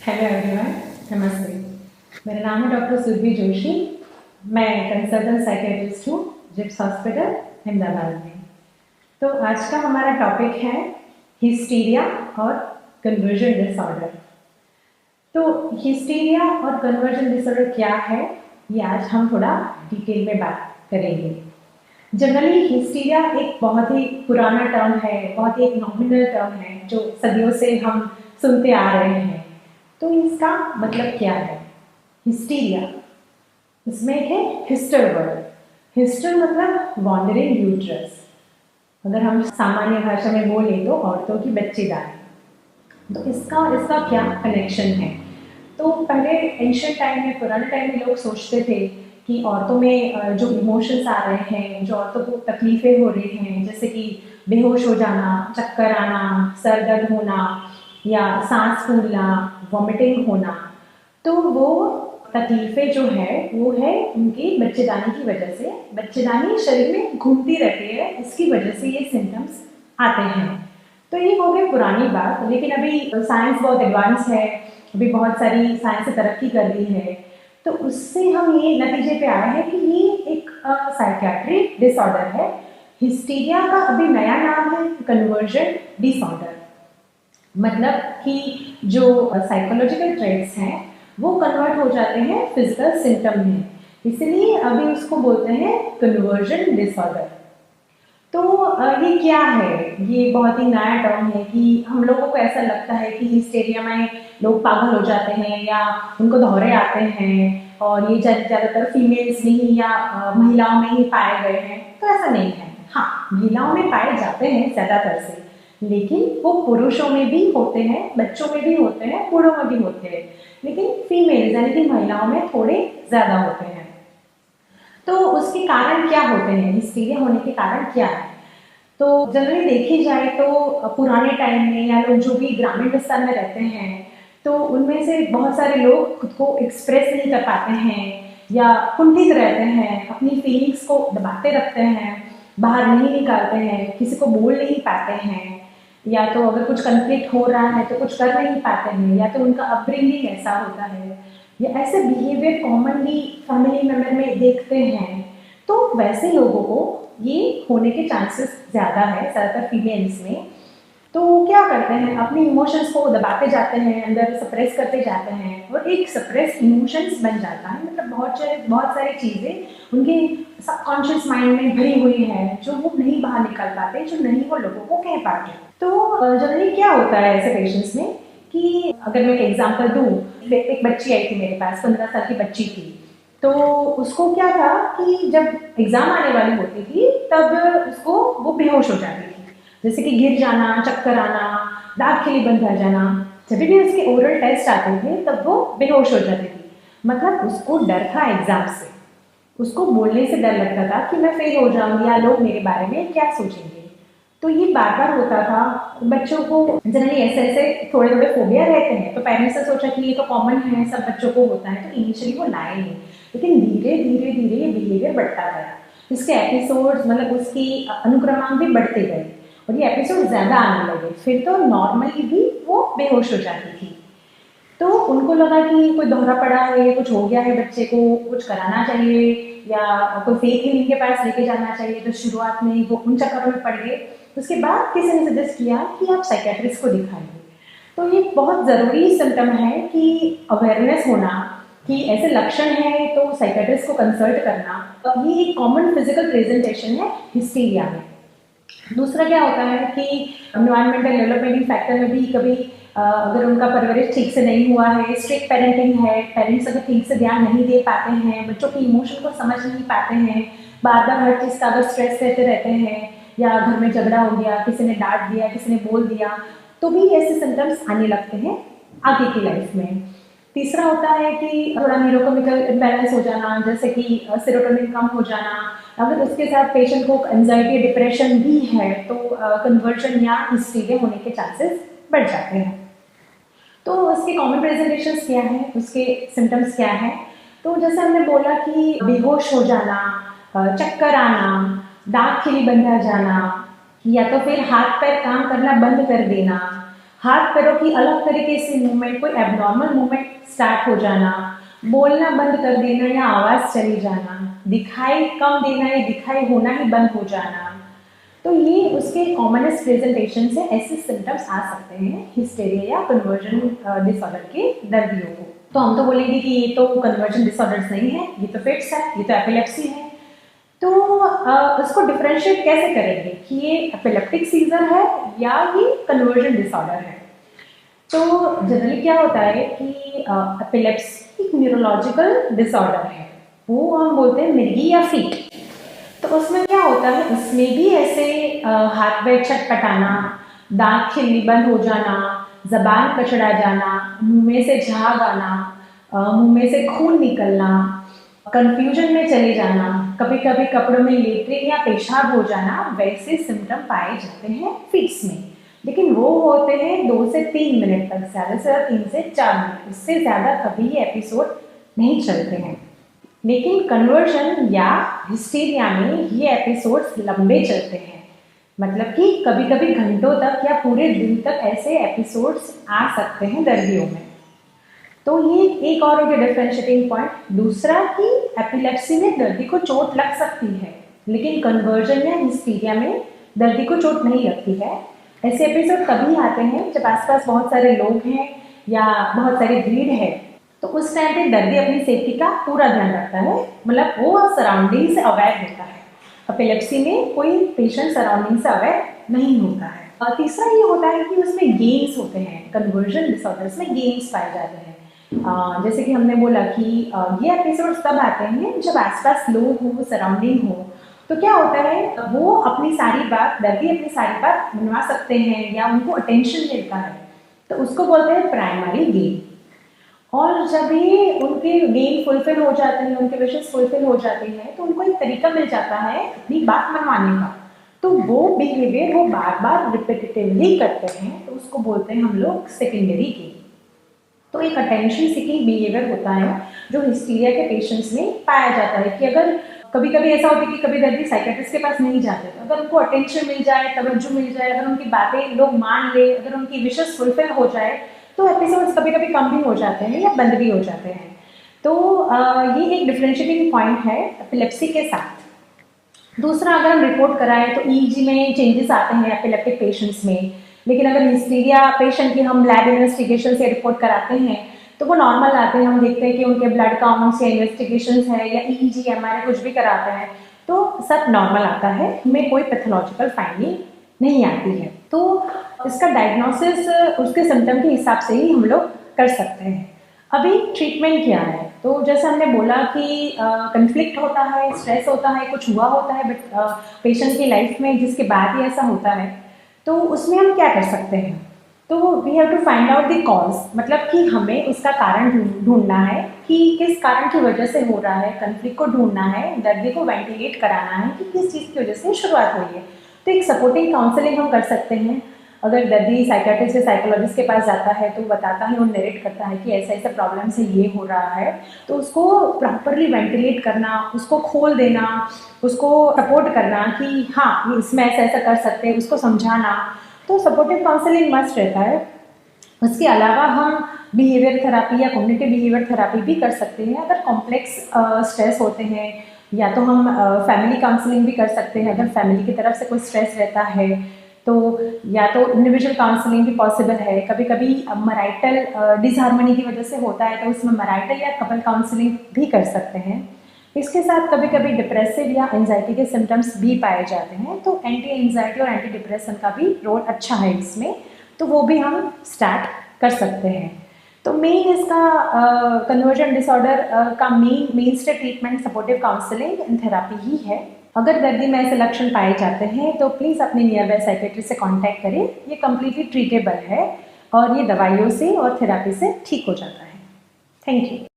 Hello everyone, नमस्ते। मेरा नाम है डॉक्टर सुरभि जोशी। मैं कंसल्टेंट साइकेट्रिस्ट हूँ जिप्स हॉस्पिटल अहमदाबाद में। तो आज का हमारा टॉपिक है हिस्टीरिया और कन्वर्जन डिसऑर्डर। तो हिस्टीरिया और कन्वर्जन डिसऑर्डर क्या है, ये आज हम थोड़ा डिटेल में बात करेंगे। जनरली हिस्टीरिया एक बहुत ही पुराना टर्म है, बहुत ही एक नॉमिनल टर्म है जो सदियों से हम सुनते आ रहे हैं। तो इसका मतलब क्या है? हिस्टीरिया, इसमें एक है हिस्टर वर्ड। हिस्टर मतलब वॉन्डरिंग यूट्रस। अगर हम सामान्य भाषा में बोले तो औरतों की बच्चेदानी। तो इसका क्या कनेक्शन है? तो पहले एंशिएंट टाइम में, पुराने टाइम में लोग सोचते थे कि औरतों में जो इमोशंस आ रहे हैं, जो औरतों को तकलीफें हो रही हैं, जैसे कि बेहोश हो जाना, चक्कर आना, सर दर्द होना या सांस फूलना, वॉमिटिंग होना, तो वो तकलीफें जो है वो है उनकी बच्चेदानी की वजह से। बच्चेदानी शरीर में घूमती रहती है, इसकी वजह से ये सिम्टम्स आते हैं। तो ये हो गई पुरानी बात। लेकिन अभी साइंस बहुत एडवांस है, अभी बहुत सारी साइंस ने तरक्की कर ली है। तो उससे हम ये नतीजे पे आए हैं कि ये एक साइकियाट्रिक डिसऑर्डर है। हिस्टीरिया का अभी नया नाम है कन्वर्जन डिसऑर्डर। मतलब कि जो साइकोलॉजिकल ट्रेट्स हैं वो कन्वर्ट हो जाते हैं फिजिकल सिम्टम में, इसलिए अभी उसको बोलते हैं कन्वर्जन डिसऑर्डर। तो ये क्या है? ये बहुत ही नया टर्म है कि हम लोगों को ऐसा लगता है कि हिस्टेरिया में लोग पागल हो जाते हैं या उनको दौरे आते हैं और ये ज़्यादातर फीमेल्स में ही या महिलाओं में ही पाए गए हैं। तो ऐसा नहीं है। हाँ, महिलाओं में पाए जाते हैं ज़्यादातर से, लेकिन वो पुरुषों में भी होते हैं, बच्चों में भी होते हैं, बूढ़ों में भी होते हैं, लेकिन फीमेल यानी कि महिलाओं में थोड़े ज़्यादा होते हैं। तो उसके कारण क्या होते हैं? हिस्टीरिया होने के कारण क्या है? तो जनरली देखी जाए तो पुराने टाइम में या लोग जो भी ग्रामीण विस्तार में रहते हैं तो उनमें से बहुत सारे लोग खुद को एक्सप्रेस नहीं कर पाते हैं या कुंठित रहते हैं, अपनी फीलिंग्स को दबाते रखते हैं, बाहर नहीं निकालते हैं, किसी को बोल नहीं पाते हैं, या तो अगर कुछ कन्फ्लिक्ट हो रहा है तो कुछ कर नहीं पाते हैं, या तो उनका अपब्रिंगिंग ऐसा होता है या ऐसे बिहेवियर कॉमनली फैमिली मेम्बर में देखते हैं। तो वैसे लोगों को ये होने के चांसेस ज़्यादा है, ज़्यादातर फीमेल्स में। तो क्या करते हैं, अपनी इमोशंस को दबाते जाते हैं, अंदर सप्रेस करते जाते हैं और एक सप्रेस इमोशंस बन जाता है। मतलब बहुत सारी चीज़ें उनके सबकॉन्शियस माइंड में भरी हुई है जो वो नहीं बाहर निकल पाते, जो नहीं वो लोगों को कह पाते। तो जनरली क्या होता है ऐसे पेशेंट्स में कि अगर मैं एक एग्जाम्पल दूँ, एक बच्ची आई थी मेरे पास, 15 साल की बच्ची थी। तो उसको क्या था कि जब एग्ज़ाम आने वाली होती थी तब उसको वो बेहोश हो जाती थी, जैसे कि गिर जाना, चक्कर आना, दांत खिली बंद रह जाना। जब भी उसके ओरल टेस्ट आते थे तब वो बेहोश हो जाती थी। मतलब उसको डर था एग्ज़ाम से, उसको बोलने से डर लगता था कि मैं फेल हो जाऊंगी या लोग मेरे बारे में क्या सोचेंगे। तो ये बार बार होता था। बच्चों को जनरली ऐसे थोड़े थोड़े फोबिया रहते हैं, तो पेरेंट्स ने सोचा कि ये तो कॉमन है, सब बच्चों को होता है, तो इनिशियली वो लाए नहीं। लेकिन धीरे धीरे धीरे ये बिहेवियर बढ़ता गया, इसके एपिसोड्स मतलब उसकी अनुक्रमांक भी बढ़ते गए और ये एपिसोड ज़्यादा आने लगे। फिर तो नॉर्मली भी वो बेहोश हो जाती थी। तो उनको लगा कि कोई दोहरा पड़ा है, कुछ हो गया है, बच्चे को कुछ कराना चाहिए या कोई फेक हीलिंग के पास लेके जाना चाहिए। तो शुरुआत में वो उन चक्करों में पड़ गए। उसके बाद किसी ने सजेस्ट किया कि आप साइकेट्रिस्ट को दिखाइए। तो ये बहुत ज़रूरी सिम्टम है कि अवेयरनेस होना कि ऐसे लक्षण हैं तो साइकेट्रिस्ट को कंसल्ट करना। ये एक कॉमन फिजिकल प्रेजेंटेशन है हिस्टीरिया में। दूसरा क्या होता है कि एनवायरमेंटल डेवलपमेंट फैक्टर में भी कभी अगर उनका परवरिश ठीक से नहीं हुआ है, स्ट्रिक्ट पेरेंटिंग है, पेरेंट्स अगर ठीक से ध्यान नहीं दे पाते हैं, बच्चों की इमोशन को समझ नहीं पाते हैं, बार बार हर चीज़ का अगर स्ट्रेस लेते रहते हैं या घर में झगड़ा हो गया, किसी ने डांट दिया, किसी ने बोल दिया, तो भी ऐसे सिम्टम्स आने लगते हैं आगे की लाइफ में। तीसरा होता है कि थोड़ा न्यूरोकेमिकल इम्बैलेंस हो जाना, जैसे कि सेरोटोनिन कम हो जाना। अगर उसके साथ पेशेंट को एंजाइटी डिप्रेशन भी है तो कन्वर्जन या हिस्टीरिया होने के चांसेस बढ़ जाते हैं। तो उसके कॉमन प्रेजेंटेशंस क्या है, उसके सिम्टम्स क्या है? तो जैसे हमने बोला कि बेहोश हो जाना, चक्कर आना, दांत खिली बंद रह जाना, या तो फिर हाथ पैर काम करना बंद कर देना, हाथ पैरों की अलग तरीके से मूवमेंट, कोई एबनॉर्मल मूवमेंट स्टार्ट हो जाना, बोलना बंद कर देना या आवाज़ चली जाना, दिखाई कम देना या दिखाई होना ही बंद हो जाना, तो ये उसके कॉमनेस्ट प्रेजेंटेशन से ऐसे सिम्टम्स आ सकते हैं हिस्टेरिया या कन्वर्जन डिसऑर्डर के दर्दियों को। तो हम तो बोलेंगे कि ये तो कन्वर्जन डिसऑर्डर्स नहीं है, ये तो फिट्स है, ये तो एपिलेप्सी है। तो उसको डिफरेंशिएट कैसे करेंगे कि ये एपिलेप्टिक सीजर है या ये कन्वर्जन डिसऑर्डर है। तो जनरली क्या होता है कि एपिलेप्सी एक न्यूरोलॉजिकल डिसऑर्डर है, वो हम बोलते हैं मिर्गी या फीट। तो उसमें क्या होता है, उसमें भी ऐसे हाथ पैर छटपटाना, दांत खिलनी बंद हो जाना, जबान कचड़ा जाना, मुंह में से झाग आना, मुंह में से खून निकलना, कंफ्यूजन में चले जाना, कभी कभी कपड़ों में लेटरिन या पेशाब हो जाना, वैसे सिम्टम पाए जाते हैं फिट्स में। लेकिन वो होते हैं 2 से 3 मिनट तक, ज़्यादा से ज़्यादा 3 से 4 मिनट, इससे ज़्यादा कभी ये एपिसोड नहीं चलते हैं। लेकिन कन्वर्जन या हिस्टीरिया में ये एपिसोड्स लंबे चलते हैं, मतलब कि कभी कभी घंटों तक या पूरे दिन तक ऐसे एपिसोड्स आ सकते हैं दर्दियों में। तो ये एक और हो गया डिफरेंशिएटिंग पॉइंट। दूसरा कि एपिलेप्सी में दर्दी को चोट लग सकती है, लेकिन कन्वर्जन या हिस्टीरिया में दर्दी को चोट नहीं लगती है। ऐसे एपिसोड तभी आते हैं जब आसपास बहुत सारे लोग हैं या बहुत सारी भीड़ है, तो उस टाइम पे दर्दी अपनी सेफ्टी का पूरा ध्यान रखता है, मतलब वो सराउंडिंग से अवेयर होता है। एपिलेप्सी में कोई पेशेंट सराउंडिंग से अवेयर नहीं होता है। और तीसरा ये होता है कि उसमें गेन्स होते हैं, कन्वर्जन डिसऑर्डर्स में गेन्स पाए जाते हैं। जैसे कि हमने बोला कि ये एपिसोड्स तब आते हैं जब आसपास लोग हो, सराउंडिंग हो, तो क्या होता है वो अपनी सारी बात, दर्दी अपनी सारी बात मनवा सकते हैं या उनको अटेंशन मिलता है, तो उसको बोलते हैं प्राइमरी गेन। और जब ये उनके गेन फुलफिल हो जाते हैं, उनके विशेष फुलफिल हो जाते हैं, तो उनको एक तरीका मिल जाता है अपनी बात मनवाने का, तो वो बिहेवियर वो बार बार रिपीटेटिवली करते हैं, तो उसको बोलते हैं हम लोग सेकेंडरी गेन। तो एक अटेंशन सीकिंग बिहेवियर होता है जो हिस्टीरिया के पेशेंट्स में पाया जाता है कि अगर कभी कभी ऐसा होता है कि कभी दर्दी साइकेट्रिस्ट के पास नहीं जाते, तो अगर उनको अटेंशन मिल जाए, तवज्जो मिल जाए, अगर उनकी बातें लोग मान ले, अगर उनकी विशेस फुलफिल हो जाए, तो एपिसोड्स कभी कभी कम भी हो जाते हैं या बंद भी हो जाते हैं। तो ये एक डिफरेंशिएटिंग पॉइंट है एपिलेप्सी के साथ। दूसरा, अगर हम रिपोर्ट कराएं तो ईईजी में चेंजेस आते हैं एपिलेप्टिक पेशेंट्स में, लेकिन अगर हिस्टीरिया पेशेंट की हम लैब इन्वेस्टिगेशन से रिपोर्ट कराते हैं तो वो नॉर्मल आते हैं। हम देखते हैं कि उनके ब्लड काउंट्स या इन्वेस्टिगेशंस है या ईईजी एमआरआई कुछ भी कराते हैं तो सब नॉर्मल आता है, हमें कोई पैथोलॉजिकल फाइंडिंग नहीं आती है। तो इसका डायग्नोसिस उसके सिम्टम के हिसाब से ही हम लोग कर सकते हैं। अभी ट्रीटमेंट क्या है, तो जैसे हमने बोला कि कन्फ्लिक्ट होता है, स्ट्रेस होता है, कुछ हुआ होता है बट पेशेंट की लाइफ में जिसके बाद ही ऐसा होता है, तो उसमें हम क्या कर सकते हैं। तो we have to find out the cause, मतलब कि हमें उसका कारण ढूंढना है कि किस कारण की वजह से हो रहा है, कन्फ्लिक्ट को ढूंढना है, दर्द को वेंटिलेट कराना है कि किस चीज़ की वजह से शुरुआत हुई है। तो एक सपोर्टिंग काउंसलिंग हम कर सकते हैं। अगर दर्दी साइकेट्रिस्ट या साइकोलॉजिस्ट के पास जाता है तो बताता है, वो नरेट करता है कि ऐसा ऐसा प्रॉब्लम से ये हो रहा है, तो उसको प्रॉपरली वेंटिलेट करना, उसको खोल देना, उसको सपोर्ट करना कि हाँ इसमें ऐसा ऐसा कर सकते हैं, उसको समझाना। तो सपोर्टिव काउंसलिंग मस्ट रहता है। उसके अलावा हम बिहेवियर थेरापी या कॉग्निटिव बिहेवियर थेरापी भी कर सकते हैं। अगर कॉम्प्लेक्स स्ट्रेस होते हैं या तो हम फैमिली काउंसलिंग भी कर सकते हैं, अगर फैमिली की तरफ से कोई स्ट्रेस रहता है तो, या तो इंडिविजुअल काउंसलिंग भी पॉसिबल है। कभी कभी मैराइटल डिसहार्मनी की वजह से होता है तो उसमें मैराइटल या कपल काउंसलिंग भी कर सकते हैं। इसके साथ कभी कभी डिप्रेसिव या एंजाइटी के सिम्टम्स भी पाए जाते हैं, तो एंटी एंजाइटी और एंटी डिप्रेशन का भी रोल अच्छा है इसमें, तो वो भी हम स्टार्ट कर सकते हैं। तो मेन इसका कन्वर्जन डिसऑर्डर का mainstay treatment supportive counselling and therapy ही है। अगर दर्दी में ऐसे लक्षण पाए जाते हैं तो प्लीज़ अपने नियर बाय साइकेट्रिस्ट से कांटेक्ट करें। ये कम्प्लीटली ट्रीटेबल है और ये दवाइयों से और थेरापी से ठीक हो जाता है। Thank you.